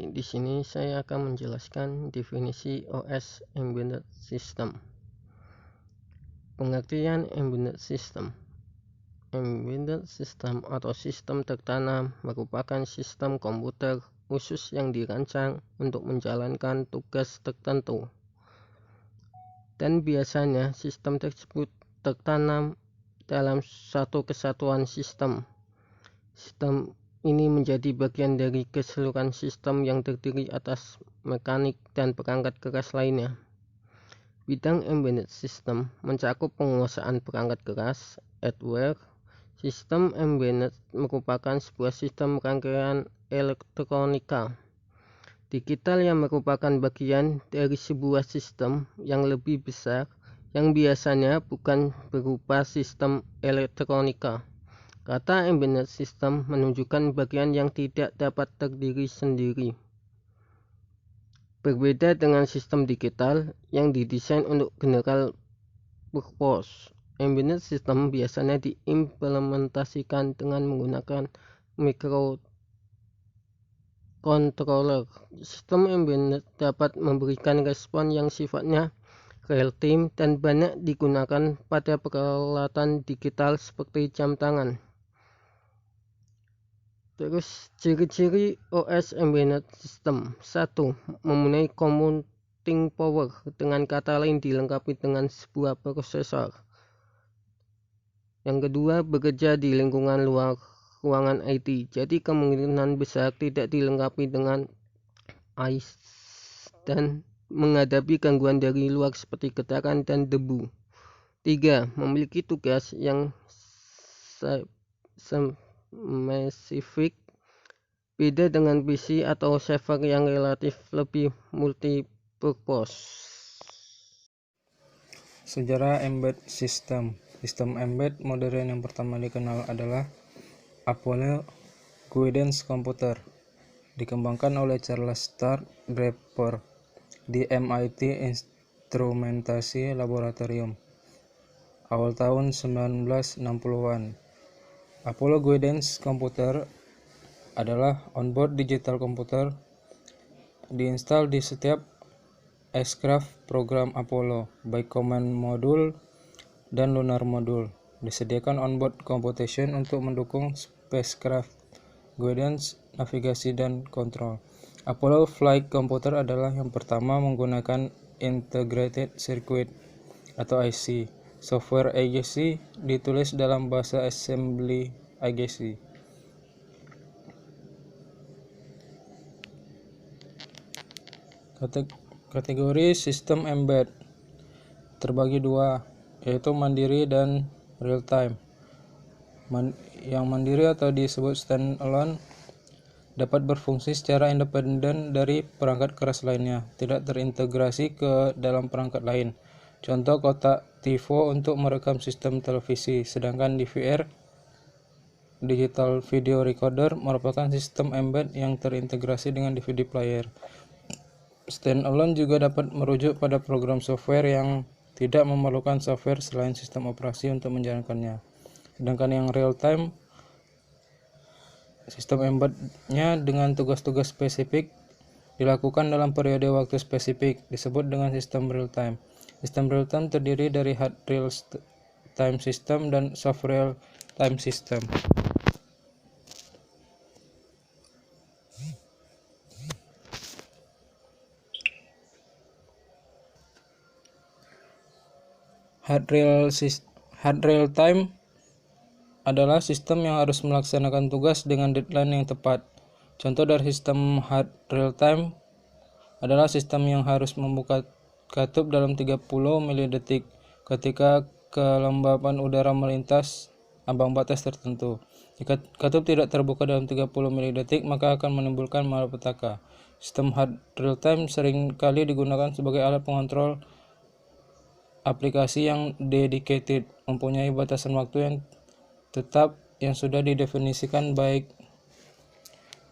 Di sini saya akan menjelaskan definisi OS Embedded System. Pengertian Embedded System. Embedded System atau sistem tertanam merupakan sistem komputer khusus yang dirancang untuk menjalankan tugas tertentu. Dan biasanya sistem tersebut tertanam dalam satu kesatuan sistem. Sistem ini menjadi bagian dari keseluruhan sistem yang terdiri atas mekanik dan perangkat keras lainnya. Bidang embedded system mencakup penguasaan perangkat keras, hardware. Sistem embedded merupakan sebuah sistem rangkaian elektronika digital yang merupakan bagian dari sebuah sistem yang lebih besar yang biasanya bukan berupa sistem elektronika. Kata embedded system menunjukkan bagian yang tidak dapat terdiri sendiri. Berbeda dengan sistem digital yang didesain untuk general purpose, embedded system biasanya diimplementasikan dengan menggunakan microcontroller. Sistem embedded dapat memberikan respon yang sifatnya real time dan banyak digunakan pada peralatan digital seperti jam tangan. Terus ciri-ciri OS Embedded System. 1. Mempunyai computing power, dengan kata lain dilengkapi dengan sebuah prosesor. Yang kedua, bekerja di lingkungan luar ruangan IT, jadi kemungkinan besar tidak dilengkapi dengan ICE dan menghadapi gangguan dari luar seperti getaran dan debu. 3. Memiliki tugas yang spesifik, beda dengan PC atau server yang relatif lebih multipurpose. Sejarah Embedded System. Sistem embedded modern yang pertama dikenal adalah Apollo Guidance Computer, dikembangkan oleh Charles Sturt Draper di MIT Instrumentasi Laboratorium awal tahun 1960-an. Apollo Guidance Computer adalah onboard digital komputer diinstal di setiap spacecraft program Apollo, baik command module dan lunar module. Disediakan onboard computation untuk mendukung spacecraft guidance, navigasi, dan kontrol. Apollo Flight Computer adalah yang pertama menggunakan Integrated Circuit atau IC. Software IGC ditulis dalam bahasa assembly IGC. Kategori sistem embed terbagi dua, yaitu mandiri dan real time. Yang mandiri atau disebut standalone dapat berfungsi secara independen dari perangkat keras lainnya, tidak terintegrasi ke dalam perangkat lain. Contoh kotak TiVo untuk merekam sistem televisi, sedangkan DVR Digital Video Recorder merupakan sistem embed yang terintegrasi dengan DVD player. Standalone juga dapat merujuk pada program software yang tidak memerlukan software selain sistem operasi untuk menjalankannya. Sedangkan yang real time, sistem embednya dengan tugas-tugas spesifik dilakukan dalam periode waktu spesifik, disebut dengan sistem real time. Sistem real time terdiri dari hard real time system dan soft real time system. Hard real time adalah sistem yang harus melaksanakan tugas dengan deadline yang tepat. Contoh dari sistem hard real time adalah sistem yang harus membuka katup dalam 30 milidetik ketika kelembapan udara melintas ambang batas tertentu. Jika katup tidak terbuka dalam 30 milidetik, maka akan menimbulkan malapetaka. Sistem hard real time sering kali digunakan sebagai alat pengontrol aplikasi yang dedicated, mempunyai batasan waktu yang tetap yang sudah didefinisikan, baik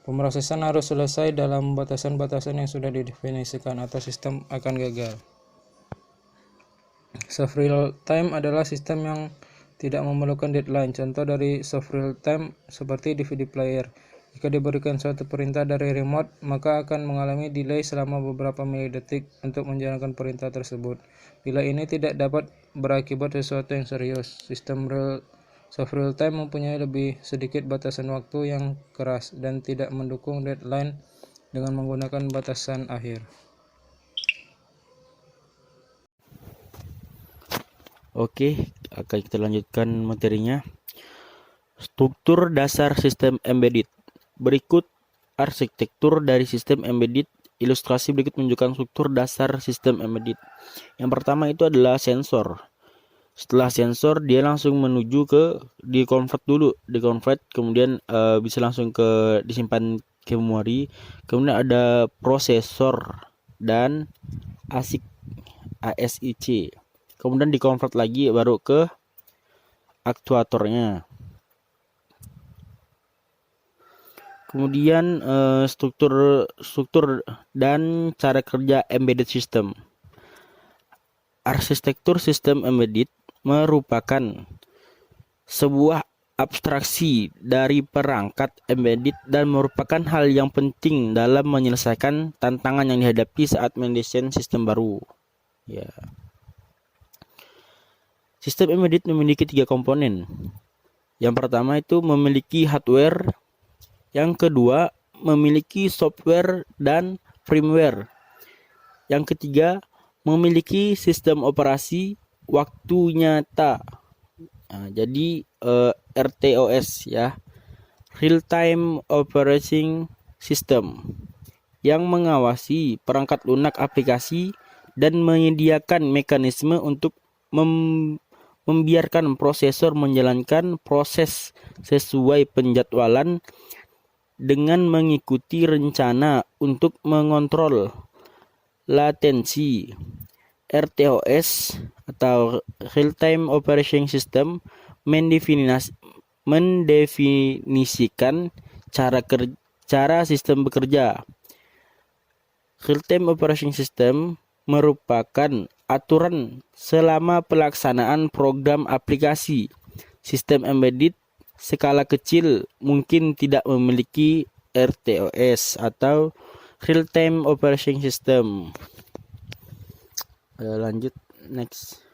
pemrosesan harus selesai dalam batasan-batasan yang sudah didefinisikan atau sistem akan gagal. Soft real time adalah sistem yang tidak memerlukan deadline. Contoh dari soft real time seperti DVD player. Jika diberikan suatu perintah dari remote, maka akan mengalami delay selama beberapa milidetik untuk menjalankan perintah tersebut. Bila ini tidak dapat berakibat sesuatu yang serius, sistem soft real time mempunyai lebih sedikit batasan waktu yang keras dan tidak mendukung deadline dengan menggunakan batasan akhir. Oke, akan kita lanjutkan materinya. Struktur dasar sistem embedded. Berikut arsitektur dari sistem embedded. Ilustrasi berikut menunjukkan struktur dasar sistem embedded. Yang pertama itu adalah sensor. Setelah sensor, dia langsung menuju ke di-convert dulu, kemudian bisa langsung ke disimpan ke memori. Kemudian ada prosesor dan ASIC. Kemudian di-convert lagi baru ke aktuatornya. Kemudian struktur dan cara kerja embedded system. Arsitektur sistem embedded merupakan sebuah abstraksi dari perangkat embedded dan merupakan hal yang penting dalam menyelesaikan tantangan yang dihadapi saat mendesain sistem baru. Ya. Sistem embedded memiliki 3 komponen. Yang pertama itu memiliki hardware. Yang kedua, memiliki software dan firmware. Yang ketiga, memiliki sistem operasi waktu nyata. Nah, jadi RTOS ya, Real Time Operating System, yang mengawasi perangkat lunak aplikasi dan menyediakan mekanisme untuk membiarkan prosesor menjalankan proses sesuai penjadwalan dengan mengikuti rencana untuk mengontrol latensi. RTOS atau Real Time Operating System mendefinisikan cara sistem bekerja. Real Time Operating System merupakan aturan selama pelaksanaan program aplikasi. Sistem embedded skala kecil mungkin tidak memiliki RTOS atau Real Time Operating System. Lanjut, next.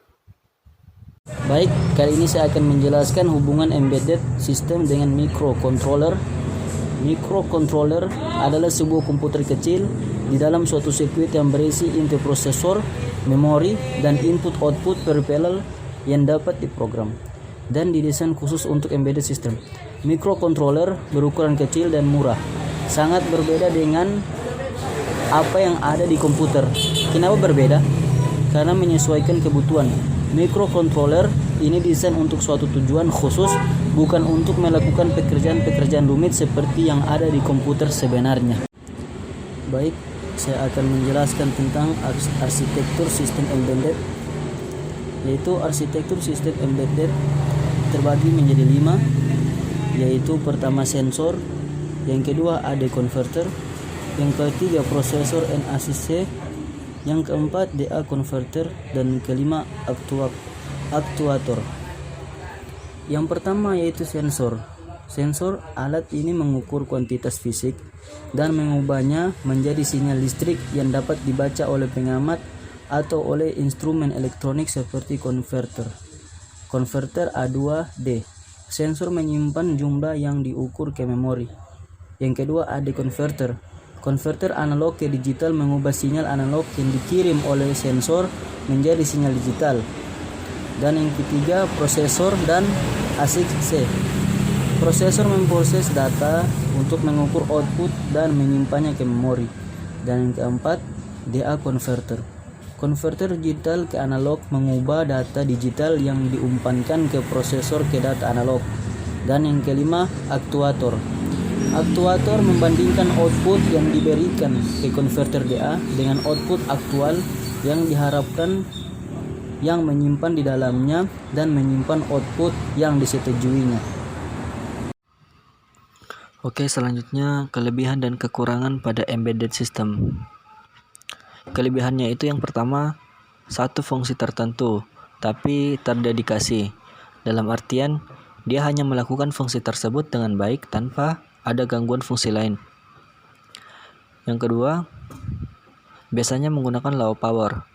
Baik, kali ini saya akan menjelaskan hubungan embedded system dengan microcontroller. Microcontroller adalah sebuah komputer kecil di dalam suatu sirkuit yang berisi inti prosesor, memori, dan input-output paralel yang dapat diprogram dan didesain khusus untuk embedded system. Microcontroller berukuran kecil dan murah, sangat berbeda dengan apa yang ada di komputer. Kenapa berbeda? Karena menyesuaikan kebutuhan. Microcontroller ini desain untuk suatu tujuan khusus, bukan untuk melakukan pekerjaan-pekerjaan rumit seperti yang ada di komputer sebenarnya. Baik, saya akan menjelaskan tentang arsitektur sistem embedded, yaitu arsitektur sistem embedded terbagi menjadi 5, yaitu pertama sensor, yang kedua AD converter, yang ketiga prosesor NACC, yang keempat DA converter, dan kelima aktuator. Yang pertama yaitu sensor. Sensor, alat ini mengukur kuantitas fisik dan mengubahnya menjadi sinyal listrik yang dapat dibaca oleh pengamat atau oleh instrumen elektronik seperti konverter A2D. Sensor menyimpan jumlah yang diukur ke memori. Yang kedua AD converter. Konverter analog ke digital mengubah sinyal analog yang dikirim oleh sensor menjadi sinyal digital. Dan yang ketiga prosesor dan ASIC. Prosesor memproses data untuk mengukur output dan menyimpannya ke memori. Dan yang keempat DA converter. Konverter digital ke analog mengubah data digital yang diumpankan ke prosesor ke data analog. Dan yang kelima aktuator. Aktuator membandingkan output yang diberikan ke konverter DA dengan output aktual yang diharapkan, yang menyimpan di dalamnya dan menyimpan output yang disetujuinya. Oke, selanjutnya kelebihan dan kekurangan pada embedded system. Kelebihannya itu yang pertama, satu fungsi tertentu tapi terdedikasi. Dalam artian Dia hanya melakukan fungsi tersebut dengan baik tanpa ada gangguan fungsi lain. Yang kedua, biasanya menggunakan low power.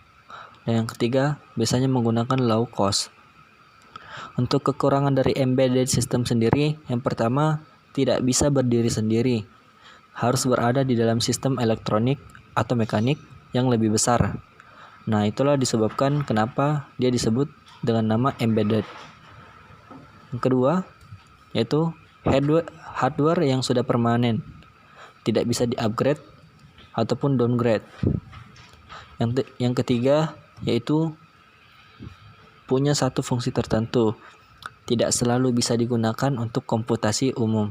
Dan yang ketiga, biasanya menggunakan low cost. Untuk kekurangan dari embedded system sendiri, yang pertama, tidak bisa berdiri sendiri. Harus berada di dalam sistem elektronik atau mekanik yang lebih besar. Nah, itulah disebabkan kenapa dia disebut dengan nama embedded. Yang kedua, yaitu hardware yang sudah permanen, tidak bisa di-upgrade ataupun downgrade. Yang ketiga, yaitu punya satu fungsi tertentu, tidak selalu bisa digunakan untuk komputasi umum.